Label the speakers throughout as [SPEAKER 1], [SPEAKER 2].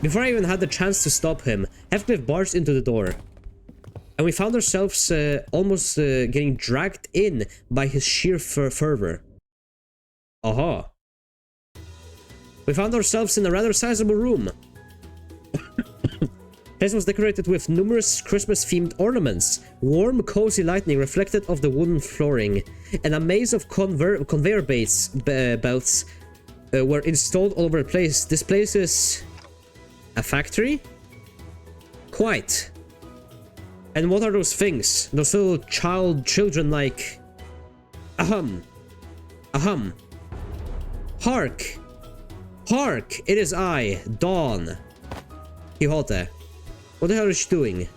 [SPEAKER 1] Before I even had the chance to stop him, Heathcliff barged into the door. And we found ourselves almost getting dragged in by his sheer fervor. Aha. We found ourselves in a rather sizable room. This was decorated with numerous Christmas-themed ornaments. Warm, cozy lighting reflected off the wooden flooring, and a maze of conveyor belts were installed all over the place. This place is a factory? Quite. And what are those things? Those little children like... Ahem. Ahem. Hark! Hark! It is I, Dawn. Quixote. What the hell is she doing?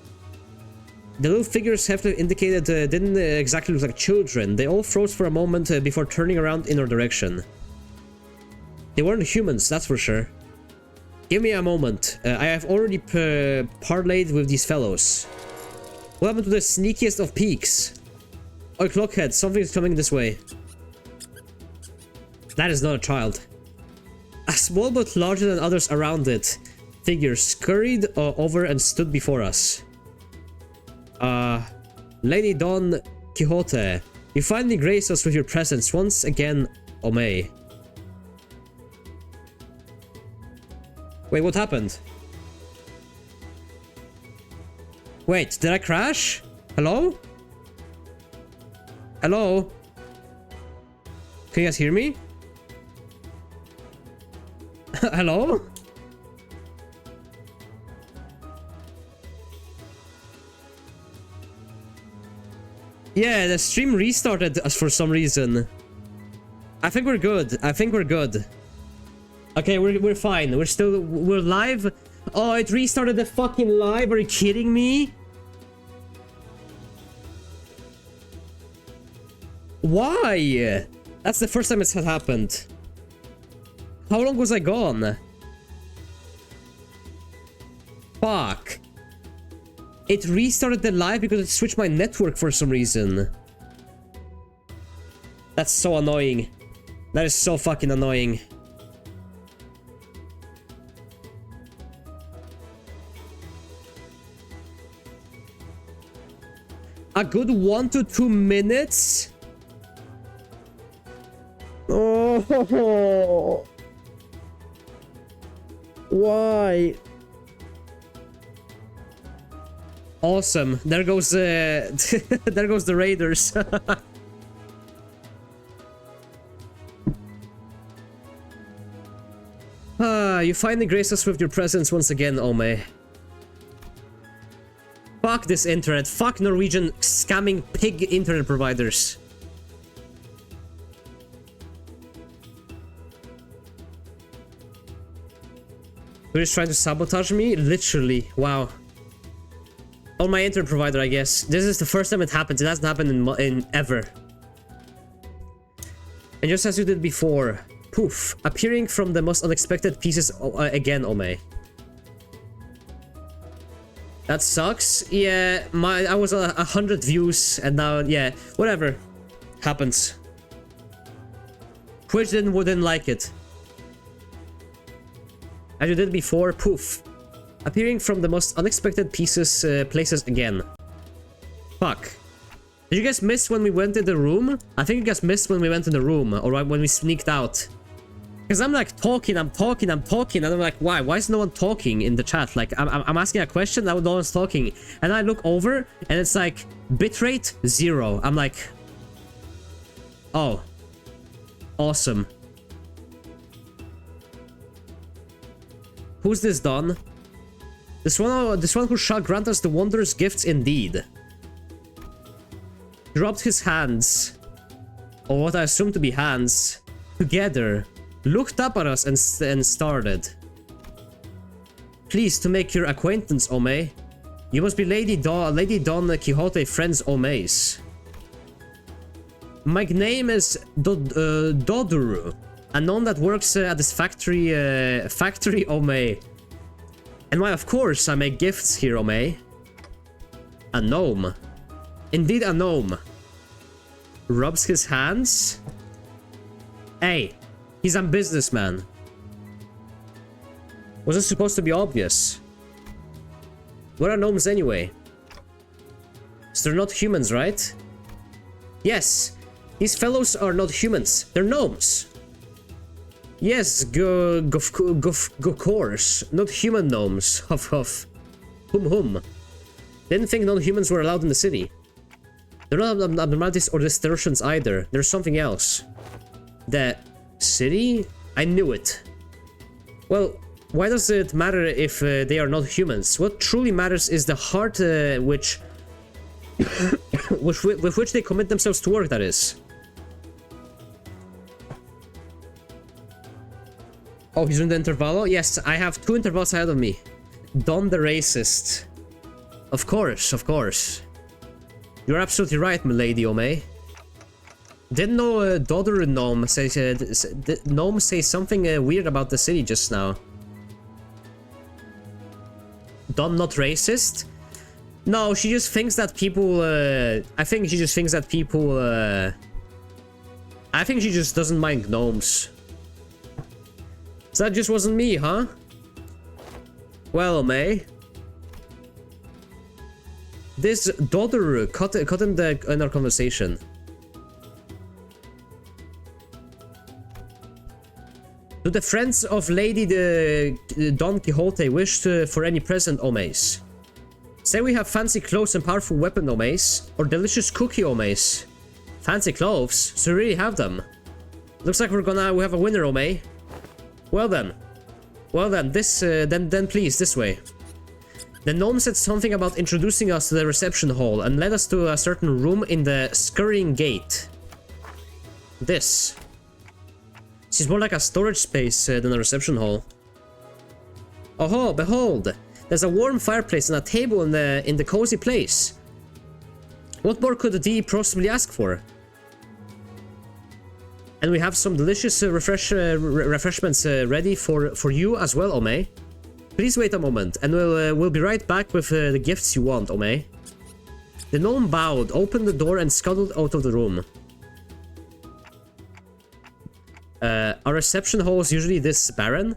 [SPEAKER 1] The little figures Heathcliff indicated didn't exactly look like children. They all froze for a moment before turning around in our direction. They weren't humans, that's for sure. Give me a moment. I have already parlayed with these fellows. What happened to the sneakiest of peaks? Oh, Clockhead, something is coming this way. That is not a child. A small but larger than others around it figure scurried over and stood before us. Lady Don Quixote, you finally grace us with your presence once again, Omei. Wait, what happened? Wait, did I crash? Hello? Hello? Can you guys hear me? Hello? Yeah, the stream restarted us for some reason. I think we're good. I think we're good. Okay, we're fine. We're live. Oh, it restarted the fucking live. Are you kidding me? Why? That's the first time it's happened. How long was I gone? Fuck. It restarted the live because it switched my network for some reason. That's so annoying. That is so fucking annoying. A good 1 to 2 minutes? Oh. Why? Awesome. There goes there goes the Raiders. You finally grace us with your presence once again, Omei. Fuck this internet. Fuck Norwegian scamming pig internet providers. You're just trying to sabotage me? Literally. Wow. On my internet provider, I guess. This is the first time it happens. It hasn't happened in ever. And just as you did before, poof, appearing from the most unexpected pieces again, Omei. That sucks. Yeah, I was 100 views and now, yeah, whatever. Happens. Twitch wouldn't like it. As you did before, poof. Appearing from the most unexpected places again. Fuck. Did you guys miss when we went in the room? I think you guys missed when we went in the room, or when we sneaked out. Because I'm like talking, and I'm like, why? Why is no one talking in the chat? Like, I'm asking a question, now no one's talking. And I look over, and it's like, bitrate 0. I'm like, oh. Awesome. Who's this Don? This one who shall grant us the wondrous gifts indeed. He rubbed his hands, or what I assume to be hands, together, looked up at us and started. Pleased to make your acquaintance, Omei. You must be Lady Don Quixote Friends Omeis. My name is Doduru, a gnome that works at this factory Omei. And why, of course, I make gifts here, Omei. A gnome. Indeed, a gnome. Rubs his hands. Hey, he's a businessman. Was it supposed to be obvious? What are gnomes anyway? So they're not humans, right? Yes, these fellows are not humans. They're gnomes. Yes, go course. Not human gnomes. Huff huff. Hum hum. Didn't think non-humans were allowed in the city. They're not abnormalities or distortions either. There's something else. The city? I knew it. Well, why does it matter if they are not humans? What truly matters is the heart with which they commit themselves to work, that is. Oh, he's in the intervalo? Yes, I have 2 intervals ahead of me. Don the racist. Of course, of course. You're absolutely right, milady Omei. Didn't know daughter gnome say something weird about the city just now. Don not racist? No, she just thinks that people, I think she just thinks that people, I think she just doesn't mind gnomes. So that just wasn't me, huh? Well, May. This daughter cut in our conversation. Do the friends of Lady Don Quixote wish for any present, Omays? Say we have fancy clothes and powerful weapon, Omays, or delicious cookie, Omays. Fancy clothes? So we really have them. Looks like we have a winner, Omay. Well then, then please, this way. The gnome said something about introducing us to the reception hall and led us to a certain room in the scurrying gate. This. Seems more like a storage space than a reception hall. Oh, behold! There's a warm fireplace and a table in the cozy place. What more could the D possibly ask for? And we have some delicious refreshments ready for you as well, Omei. Please wait a moment, and we'll be right back with the gifts you want, Omei. The gnome bowed, opened the door, and scuttled out of the room. Are reception halls usually this barren?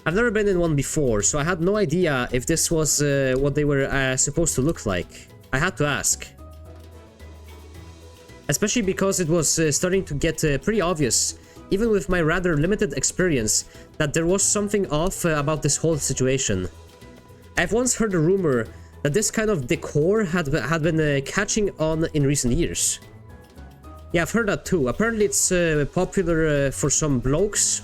[SPEAKER 1] I've never been in one before, so I had no idea if this was what they were supposed to look like. I had to ask. Especially because it was starting to get pretty obvious, even with my rather limited experience, that there was something off about this whole situation. I've once heard a rumor that this kind of decor had been catching on in recent years. Yeah, I've heard that too. Apparently it's popular for some blokes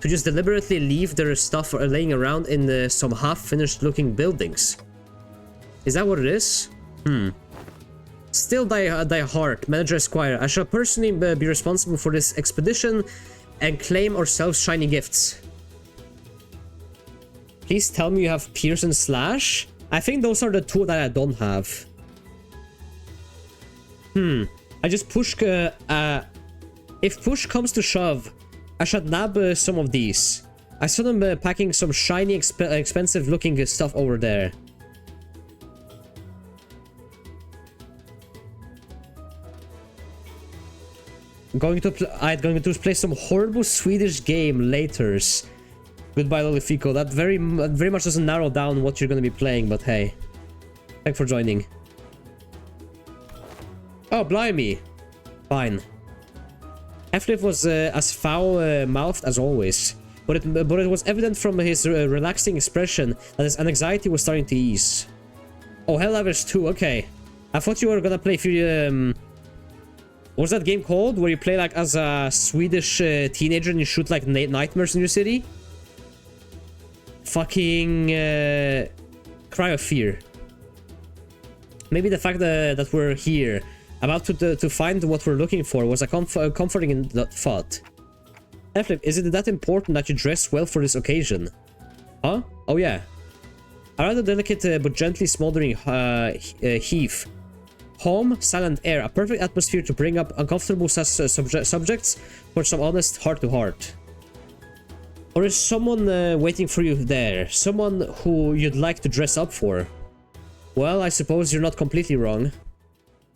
[SPEAKER 1] to just deliberately leave their stuff laying around in some half-finished looking buildings. Is that what it is? Still die hard, Manager Esquire. I shall personally be responsible for this expedition and claim ourselves shiny gifts. Please tell me you have Pierce and Slash? I think those are the 2 that I don't have. I just push... if push comes to shove, I should nab some of these. I saw them packing some shiny, expensive looking stuff over there. I'm going to play some horrible Swedish game laters. Goodbye, Lolifico. That very much doesn't narrow down what you're going to be playing, but hey. Thanks for joining. Oh, blimey. Fine. Half-Life was as foul-mouthed as always, but it was evident from his relaxing expression that his anxiety was starting to ease. Oh, Helldivers 2, okay. I thought you were gonna play what's that game called? Where you play like as a Swedish teenager and you shoot like nightmares in your city? Fucking Cry of Fear. Maybe the fact that we're here, about to find what we're looking for, was a comforting thought. Half-Life, is it that important that you dress well for this occasion? Huh? Oh yeah. A rather delicate but gently smoldering heave. Home, silent air, a perfect atmosphere to bring up uncomfortable subjects for some honest heart-to-heart. Or is someone waiting for you there? Someone who you'd like to dress up for? Well, I suppose you're not completely wrong.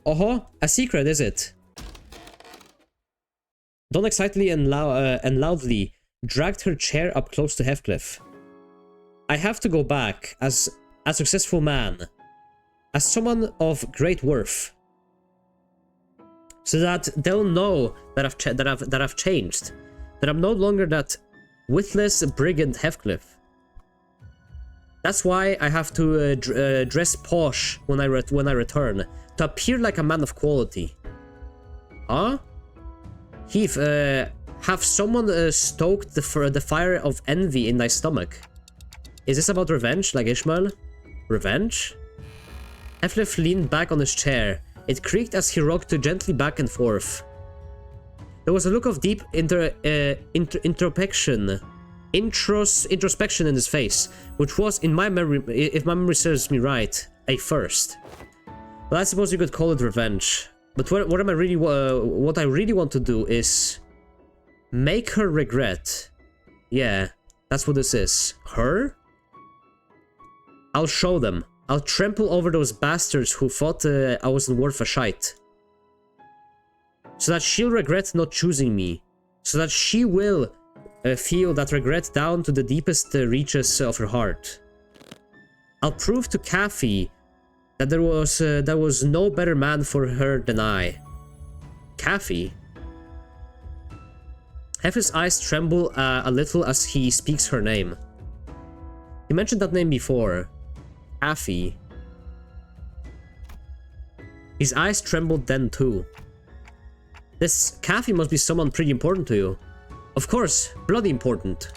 [SPEAKER 1] Oh, a secret, is it? Don't excitedly and loudly dragged her chair up close to Heathcliff. I have to go back as a successful man, as someone of great worth, so that they'll know that I've changed, that I'm no longer that witless brigand Heathcliff. That's why I have to dress posh when I return, to appear like a man of quality. Huh? Heath, have someone stoked the fire of envy in thy stomach? Is this about revenge, like Ishmael? Revenge? Heathcliff leaned back on his chair. It creaked as he rocked gently back and forth. There was a look of deep introspection in his face, which was, in my memory, if my memory serves me right, a first. Well, I suppose you could call it revenge. But what I really want to do is make her regret. Yeah, that's what this is. Her? I'll show them. I'll trample over those bastards who thought I wasn't worth a shite. So that she'll regret not choosing me. So that she will feel that regret down to the deepest reaches of her heart. I'll prove to Kathy that there was no better man for her than I. Kathy? Heathcliff's eyes tremble a little as he speaks her name. He mentioned that name before. Kathy. His eyes trembled then too. This Kathy must be someone pretty important to you. Of course, bloody important.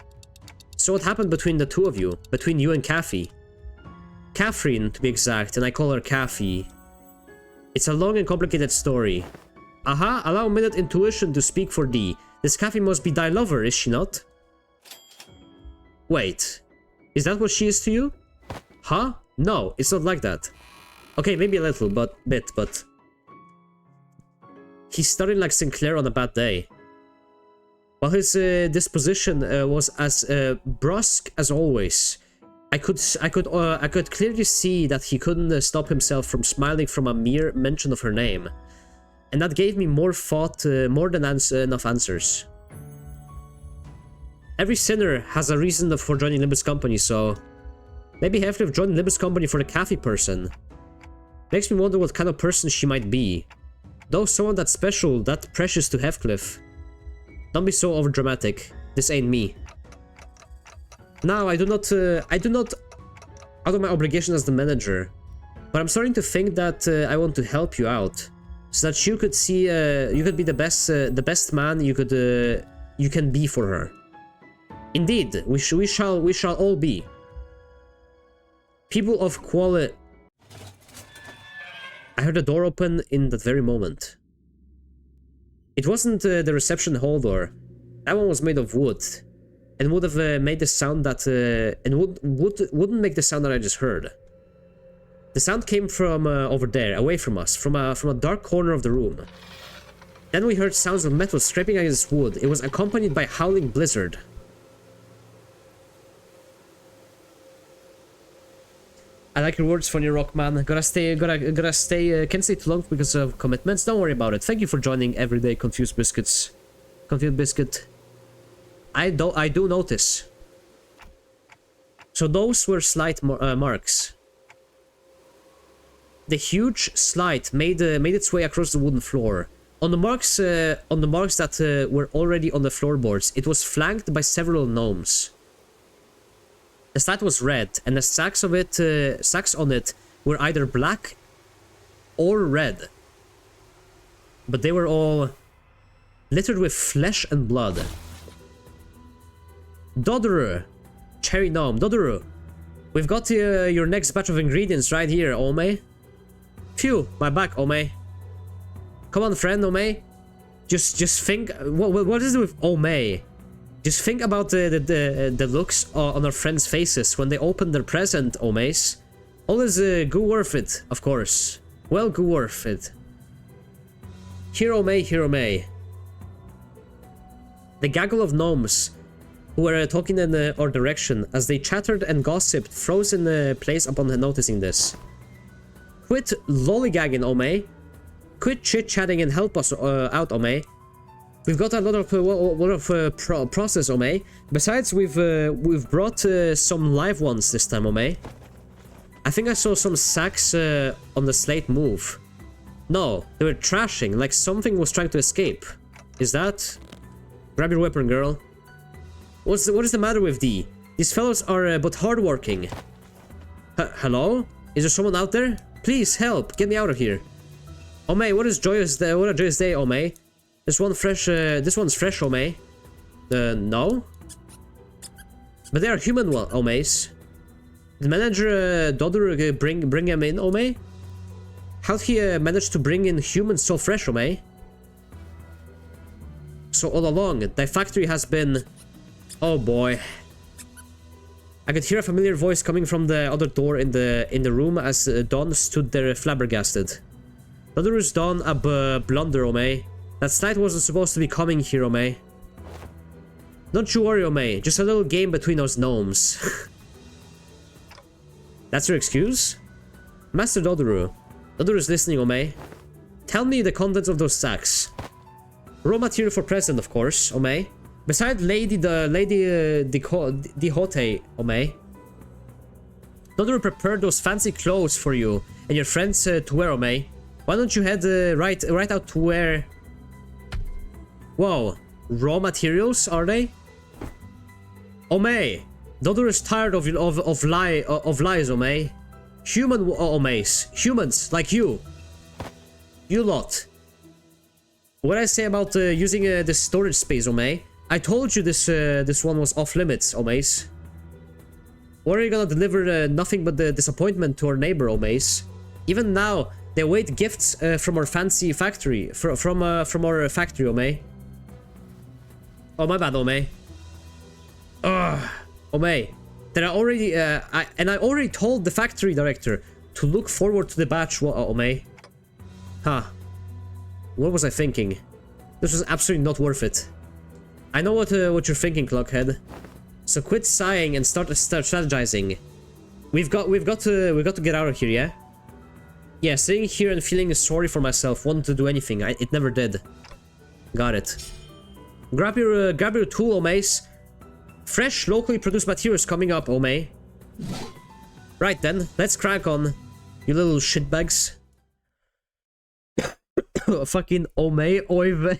[SPEAKER 1] So what happened between the two of you? Between you and Kathy? Catherine, to be exact, and I call her Kathy. It's a long and complicated story. Aha, allow minute intuition to speak for thee. This Kathy must be thy lover, is she not? Wait, is that what she is to you? Huh? No, it's not like that. Okay, maybe a little, but he's studying like Sinclair on a bad day. While his disposition was as brusque as always, I could clearly see that he couldn't stop himself from smiling from a mere mention of her name, and that gave me more thought, more than enough answers. Every sinner has a reason for joining Limbus Company, so maybe Heathcliff joined Limbus Company for the Kathy person. Makes me wonder what kind of person she might be. Though someone that special, that precious to Heathcliff. Don't be so overdramatic. This ain't me. Now, I do not out of my obligation as the manager, but I'm starting to think that I want to help you out, so that you could see, you could be the best man you can be for her. Indeed, we shall all be people of quality. I heard the door open in that very moment. It wasn't the reception hall door. That one was made of wood, and would have made the sound that wouldn't make the sound that I just heard. The sound came from over there, away from us, from a dark corner of the room. Then we heard sounds of metal scraping against wood. It was accompanied by a howling blizzard. I like your words, funny rock man. Gotta stay. Can't stay too long because of commitments. Don't worry about it. Thank you for joining everyday Confused Biscuits. Confused Biscuit. I do notice. So those were slight marks. The huge slide made its way across the wooden floor. On the marks that were already on the floorboards, it was flanked by several gnomes. The slide was red, and the sacks on it were either black or red. But they were all littered with flesh and blood. Dodoru, cherry gnome, Dodoru, we've got your next batch of ingredients right here, Ome. Phew, my back, Ome. Come on, friend, Ome. Just think, what is it with Ome? Just think about the looks on our friends' faces when they open their present, Omes. All is good worth it, of course. Well, good worth it. Here, Ome. The gaggle of gnomes who were talking in our direction as they chattered and gossiped froze in place upon noticing this. Quit lollygagging, Ome. Quit chit-chatting and help us out, Ome. We've got a lot of process, Ome. Besides, we've brought some live ones this time, Ome. I think I saw some sacks on the slate move. No, they were trashing, like something was trying to escape. Is that? Grab your weapon, girl. What is the matter with thee? These fellows are but hardworking. Hello? Is there someone out there? Please help! Get me out of here. Ome, what a joyous day, Ome. This one's fresh, Ome. No? But they are human Omes. Did manager Dodder bring him in, Ome? How'd he manage to bring in humans so fresh, Ome? So all along, thy factory has been... Oh boy. I could hear a familiar voice coming from the other door in the room as Don stood there flabbergasted. Dodder's done a blunder, Ome. That slide wasn't supposed to be coming here, Ome. Don't you worry, Ome. Just a little game between those gnomes. That's your excuse? Master Dodoru. Dodoru is listening, Ome. Tell me the contents of those sacks. Raw material for present, of course, Ome. Besides Lady Dihote, Ome. Dodoru prepared those fancy clothes for you and your friends to wear, Ome. Why don't you head right out to where... Whoa, raw materials, are they? Ome, Dodoru is tired of lies, Ome. Omes, humans like you. You lot. What I say about using this storage space, Ome? I told you this one was off limits, Omes. What are you gonna deliver nothing but the disappointment to our neighbor, Omes? Even now, they await gifts from our fancy factory, from our factory, Ome. Oh, my bad, Ome. Ugh, Ome. Then I already told the factory director to look forward to the batch, Ome. Huh. What was I thinking? This was absolutely not worth it. I know what you're thinking, Clockhead. So quit sighing and start strategizing. We've got to get out of here, yeah? Yeah, sitting here and feeling sorry for myself, wanting to do anything. It never did. Got it. Grab your tool, Omes. Fresh, locally produced materials coming up, Ome. Right then, let's crack on, you little shitbags. Fucking Ome, oive.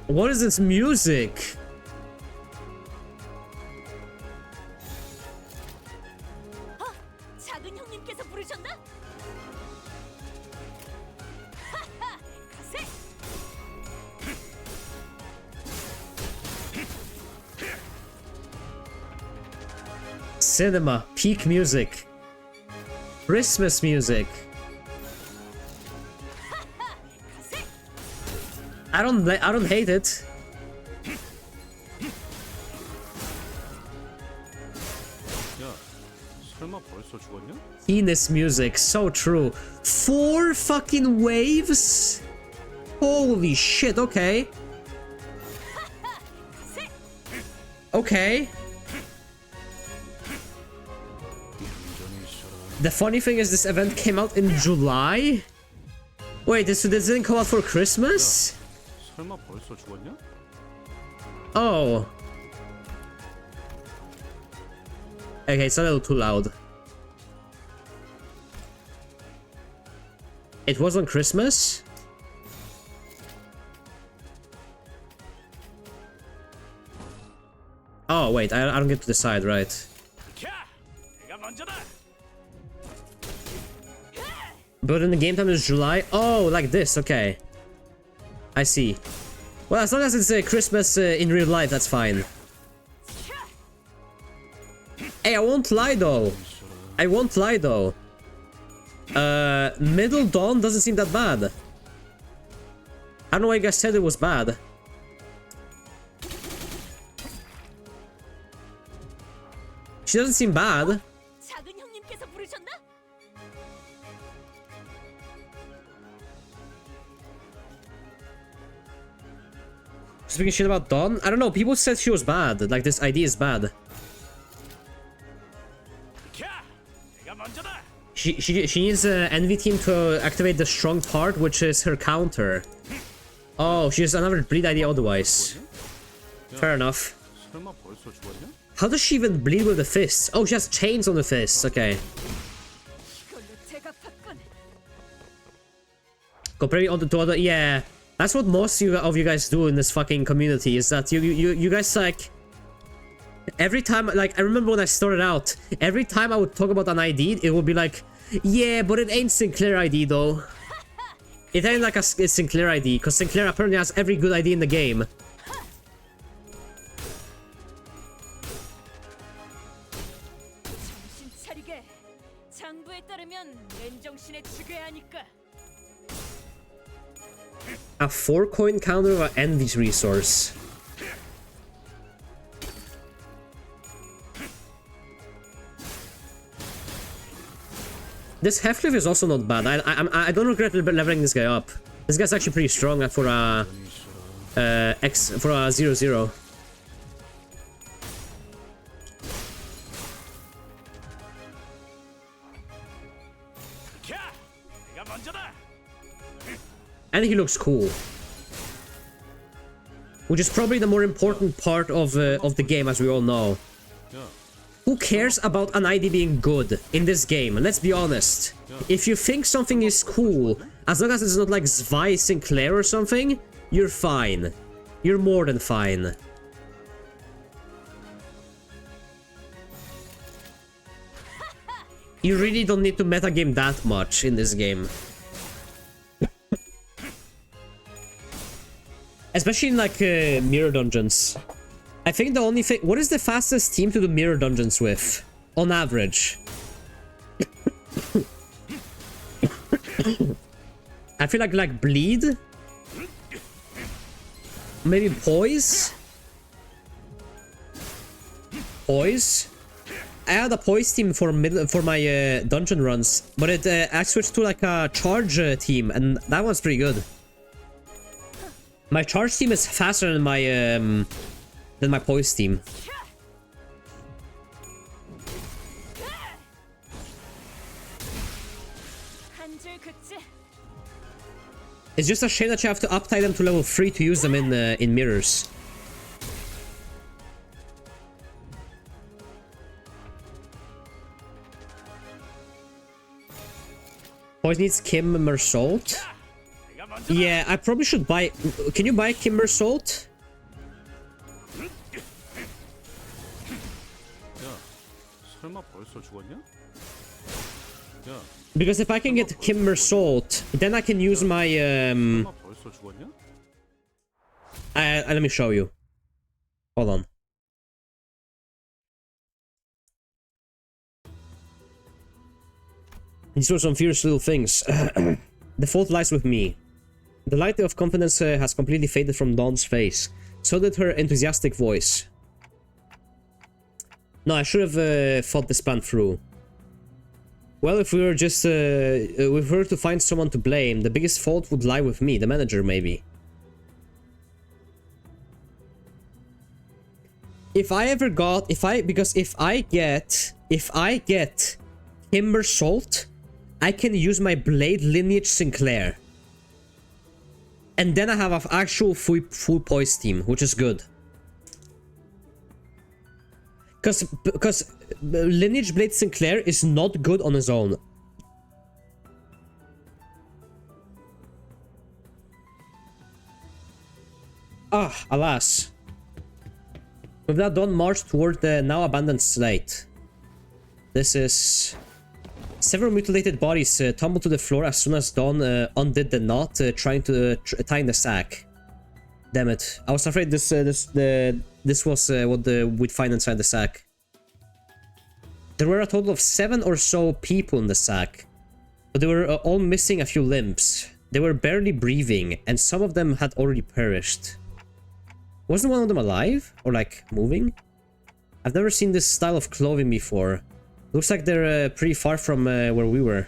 [SPEAKER 1] What is this music? Cinema, peak music, Christmas music. I don't hate it. Penis music, so true. 4 fucking waves? Holy shit, okay. Okay. The funny thing is, this event came out in July? Wait, this didn't come out for Christmas? Oh. Okay, it's a little too loud. It was on Christmas? Oh, wait, I don't get to decide, right? But in the game time is July? Oh, like this, okay. I see. Well, as long as it's Christmas in real life, that's fine. Hey, I won't lie though. I won't lie though. Middle Dawn doesn't seem that bad. I don't know why you guys said it was bad. She doesn't seem bad. Speaking shit about Dawn? I don't know, people said she was bad. Like, this idea is bad. she needs Envy Team to activate the strong part, which is her counter. Oh, she has another bleed ID otherwise. Fair enough. How does she even bleed with the fists? Oh, she has chains on the fists. Okay. Comparing to other, yeah, that's what most of you guys do in this fucking community. Is that you guys like every time, like I remember when I started out, every time I would talk about an ID, it would be like, yeah, but it ain't Sinclair ID though. It ain't like a Sinclair ID, because Sinclair apparently has every good ID in the game. A 4-coin counter of an Envy's resource. This Half-Life is also not bad. I don't regret leveling this guy up. This guy's actually pretty strong for a for a 0-0. And he looks cool, which is probably the more important part of the game, as we all know. Who cares about an ID being good in this game? Let's be honest. If you think something is cool, as long as it's not like Zvi Sinclair or something, you're fine. You're more than fine. You really don't need to metagame that much in this game. Especially in like mirror dungeons. I think the only thing... What is the fastest team to do mirror dungeons with? On average. I feel like Bleed? Maybe Poise? Poise? I had a Poise team for my dungeon runs, but I switched to like a Charge team, and that one's pretty good. My Charge team is faster than my Poise team. It's just a shame that you have to uptie them to level 3 to use them in mirrors. Poise needs Kimmer Salt. Yeah, I probably should buy... Can you buy Kimber Salt? Because if I can get Kimber Salt, then I can use my... let me show you. Hold on. These were some fierce little things. The fault lies with me. The light of confidence has completely faded from Dawn's face. So did her enthusiastic voice. No, I should have thought this plan through. Well, if we were just... if we were to find someone to blame, the biggest fault would lie with me, the manager, maybe. If I ever got... Because if I get Kimber Salt, I can use my Blade Lineage Sinclair. And then I have an actual full Poise team, which is good. Because Lineage Blade Sinclair is not good on his own. Ah, alas. With that Dawn marched toward the now abandoned slate. This is... Several mutilated bodies tumbled to the floor as soon as Dawn undid the knot, trying to tie in the sack. Damn it! I was afraid this was what we'd find inside the sack. There were a total of 7 or so people in the sack, but they were all missing a few limbs. They were barely breathing, and some of them had already perished. Wasn't one of them alive or like moving? I've never seen this style of clothing before. Looks like they're pretty far from where we were.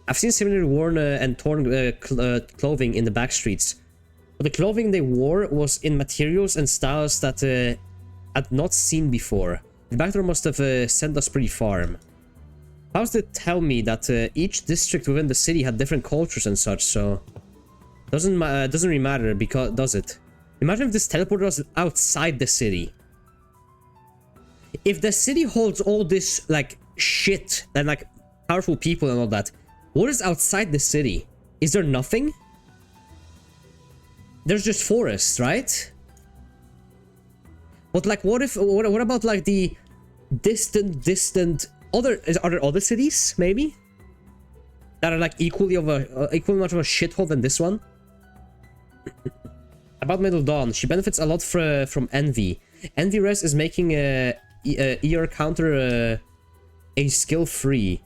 [SPEAKER 1] I've seen similarly worn and torn clothing in the back streets, but the clothing they wore was in materials and styles that I'd not seen before. The back door must have sent us pretty far. How's it tell me that each district within the city had different cultures and such, so... doesn't really matter, because... does it? Imagine if this teleporter was outside the city. If the city holds all this, like, shit, and, like, powerful people and all that, what is outside the city? Is there nothing? There's just forest, right? But, like, what if... what about, like, the distant... are there other cities, maybe? That are, like, equally much of a shithole than this one? About Middle Dawn, she benefits a lot from Envy. Envy Rest is making ER counter a skill free,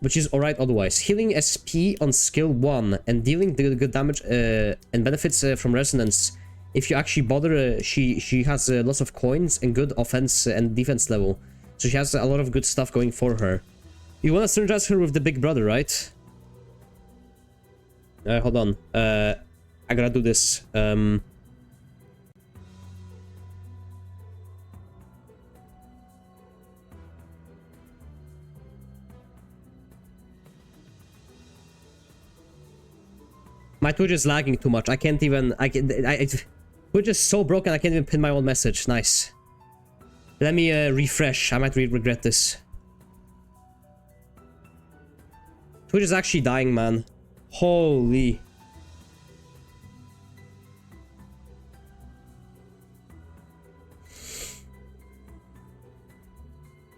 [SPEAKER 1] which is alright otherwise. Healing SP on skill 1 and dealing the good damage and benefits from resonance. If you actually bother, she has lots of coins and good offense and defense level. So she has a lot of good stuff going for her. You want to synergize her with the big brother, right? Hold on. I gotta do this. My Twitch is lagging too much. I can't even... Twitch is so broken I can't even pin my own message. Nice. Let me refresh. I might regret this. Twitch is actually dying, man. Holy...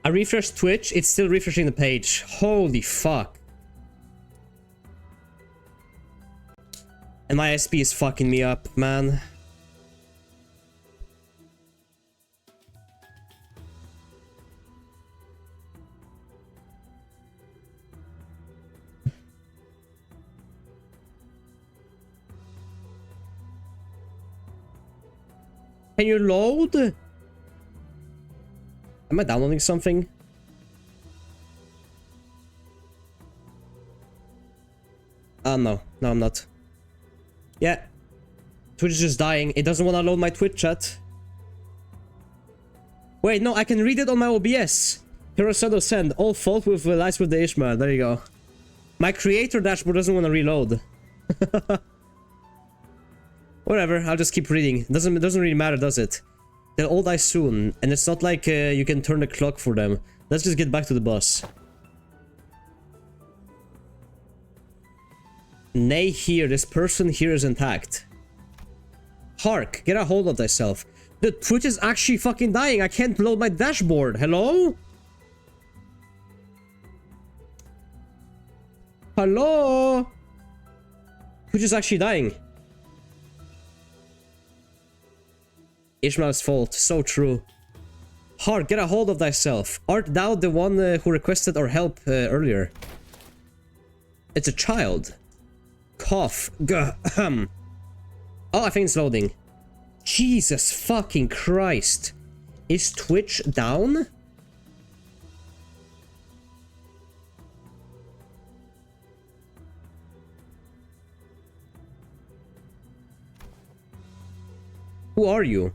[SPEAKER 1] I refreshed Twitch, it's still refreshing the page. Holy fuck. And my SP is fucking me up, man. Can you load? Am I downloading something? No. No, I'm not. Yeah. Twitch is just dying. It doesn't want to load my Twitch chat. Wait, no, I can read it on my OBS. Hirosado send. All fault with lies with the Ishmael. There you go. My creator dashboard doesn't want to reload. Whatever, I'll just keep reading. It doesn't really matter, does it? They'll all die soon, and it's not like you can turn the clock for them. Let's just get back to the bus. Nay here, this person here is intact. Hark, get a hold of thyself. The Twitch is actually fucking dying. I can't load my dashboard. Hello? Hello? Twitch is actually dying. Ishmael's fault. So true. Hark, get a hold of thyself. Art thou the one who requested our help earlier? It's a child. Cough. Oh, I think it's loading. Jesus fucking Christ. Is Twitch down? Who are you?